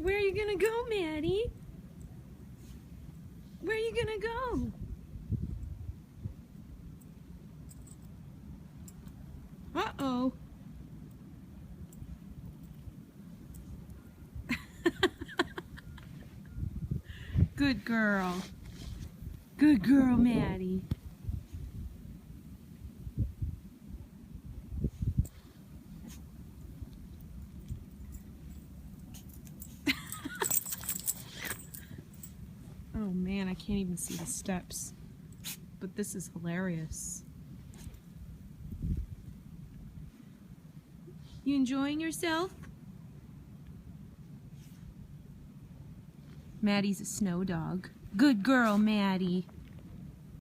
Where are you gonna go, Maddy? Where are you gonna go? Uh-oh. Good girl. Good girl, Maddy. Oh man, I can't even see the steps. But this is hilarious. You enjoying yourself? Maddy's a snow dog. Good girl, Maddy.